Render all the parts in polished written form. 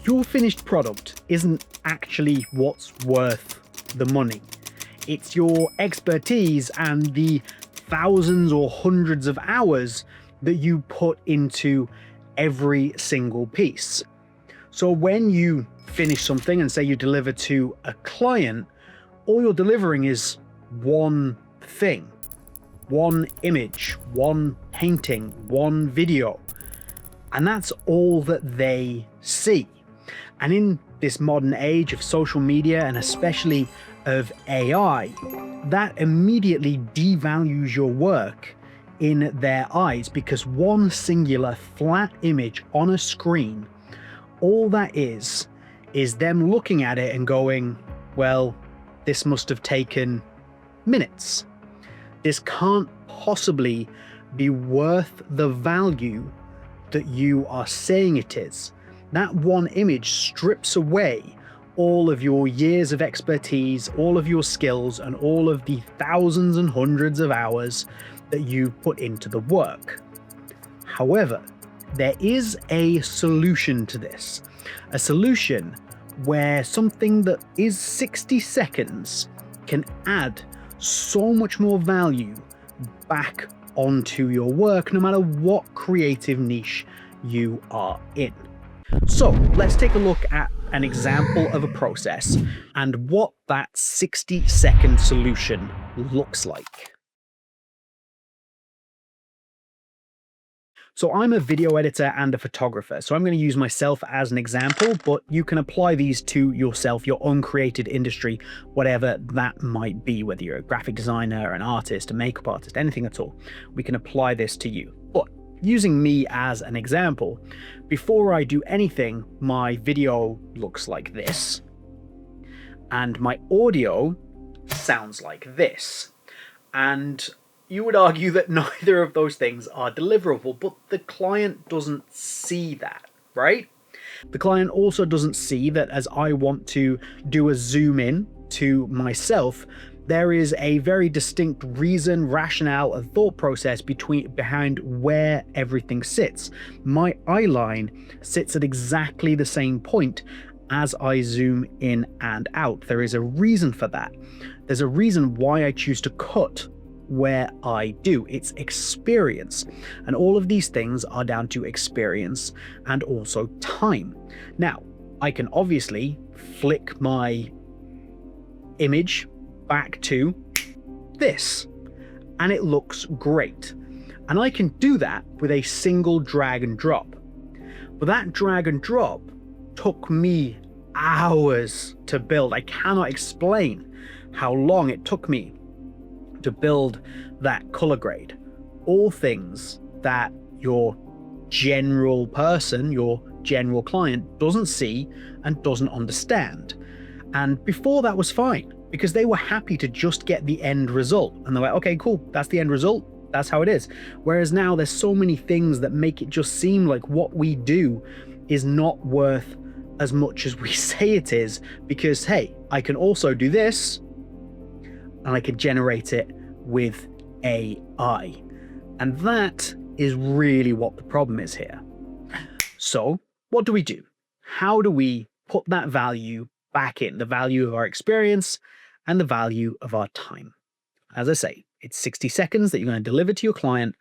Your finished product isn't actually what's worth the money. It's your expertise and the thousands or hundreds of hours that you put into every single piece. So when you finish something and say you deliver to a client, all you're delivering is one thing, one image, one painting, one video, and that's all that they see. And in this modern age of social media and especially of AI, that immediately devalues your work in their eyes, because one singular flat image on a screen, all that is them looking at it and going, well, this must have taken minutes. This can't possibly be worth the value that you are saying it is. That one image strips away all of your years of expertise, all of your skills, and all of the thousands and hundreds of hours that you put into the work. However, there is a solution to this. A solution where something that is 60 seconds can add so much more value back onto your work, no matter what creative niche you are in. So let's take a look at an example of a process and what that 60-second solution looks like. So I'm a video editor and a photographer, so I'm going to use myself as an example, but you can apply these to yourself, your own created industry, whatever that might be, whether you're a graphic designer, an artist, a makeup artist, anything at all. We can apply this to you. But using me as an example, before I do anything, my video looks like this, and my audio sounds like this. And you would argue that neither of those things are deliverable, but the client doesn't see that, right? The client also doesn't see that as I want to do a zoom in to myself, there is a very distinct reason, rationale, and thought process behind where everything sits. My eye line sits at exactly the same point as I zoom in and out. There is a reason for that. There's a reason why I choose to cut where I do. It's experience. And all of these things are down to experience and also time. Now, I can obviously flick my image back to this, and it looks great. And I can do that with a single drag and drop. But that drag and drop took me hours to build. I cannot explain how long it took me to build that color grade. All things that your general person, your general client doesn't see and doesn't understand. And before that was fine, because they were happy to just get the end result. And they're like, okay, cool, that's the end result. That's how it is. Whereas now there's so many things that make it just seem like what we do is not worth as much as we say it is, because, hey, I can also do this and I can generate it with AI. And that is really what the problem is here. So what do we do? How do we put that value back in, the value of our experience and the value of our time? As I say, it's 60 seconds that you're going to deliver to your client.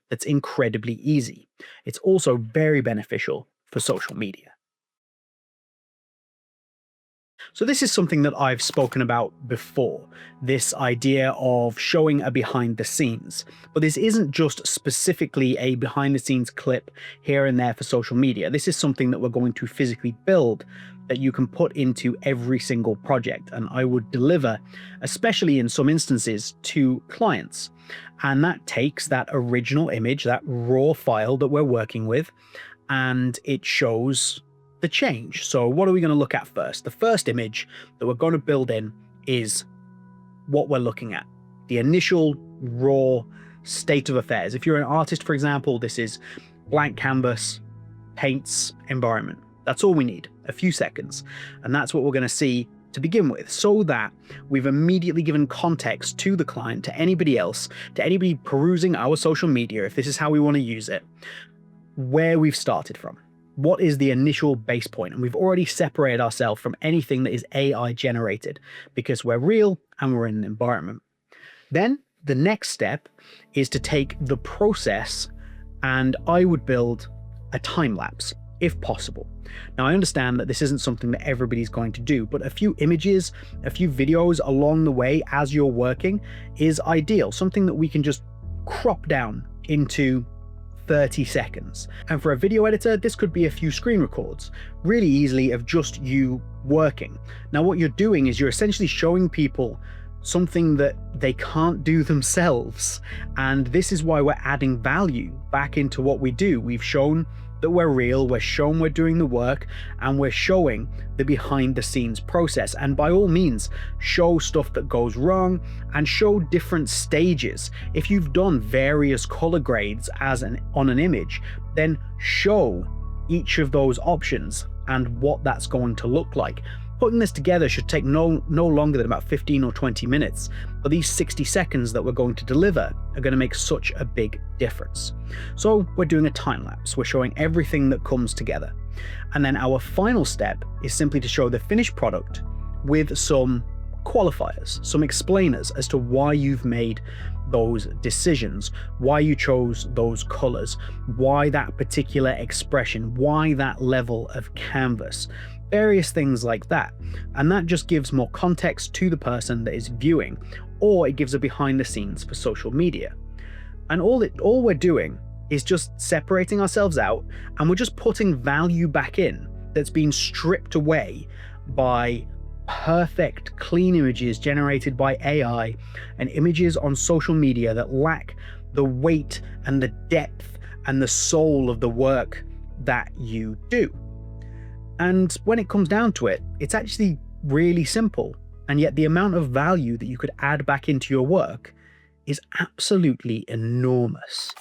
That's incredibly easy. It's also very beneficial for social media. So this is something that I've spoken about before, this idea of showing a behind the scenes. But this isn't just specifically a behind the scenes clip here and there for social media. This is something that we're going to physically build that you can put into every single project, and I would deliver, especially in some instances, to clients. And that takes that original image, that raw file that we're working with, and it shows the change. So what are we going to look at first? The first image that we're going to build in is what we're looking at, the initial raw state of affairs. If you're an artist, for example, this is blank canvas, paints, environment. That's all we need, a few seconds. And that's what we're going to see to begin with, so that we've immediately given context to the client, to anybody else, to anybody perusing our social media, if this is how we want to use it, where we've started from. what is the initial base point? And we've already separated ourselves from anything that is AI generated because we're real and we're in an environment. Then the next step is to take the process, and I would build a time lapse if possible. Now, I understand that this isn't something that everybody's going to do, but a few images, a few videos along the way as you're working is ideal. Something that we can just crop down into 30 seconds. And for a video editor, this could be a few screen records, really easily, of just you working. Now, what you're doing is you're essentially showing people something that they can't do themselves. And this is why we're adding value back into what we do. We've shown that we're real, we're shown we're doing the work, and we're showing the behind the scenes process. And by all means, show stuff that goes wrong and show different stages. If you've done various color grades on an image, then show each of those options and what that's going to look like. Putting this together should take no longer than about 15 or 20 minutes, but these 60 seconds that we're going to deliver are going to make such a big difference. So we're doing a time lapse. We're showing everything that comes together. And then our final step is simply to show the finished product with some qualifiers, some explainers as to why you've made those decisions, why you chose those colors, why that particular expression, why that level of canvas. Various things like that. And that just gives more context to the person that is viewing, or it gives a behind the scenes for social media. And all we're doing is just separating ourselves out, and we're just putting value back in that's been stripped away by perfect, clean images generated by AI and images on social media that lack the weight and the depth and the soul of the work that you do. And when it comes down to it, it's actually really simple, and yet the amount of value that you could add back into your work is absolutely enormous.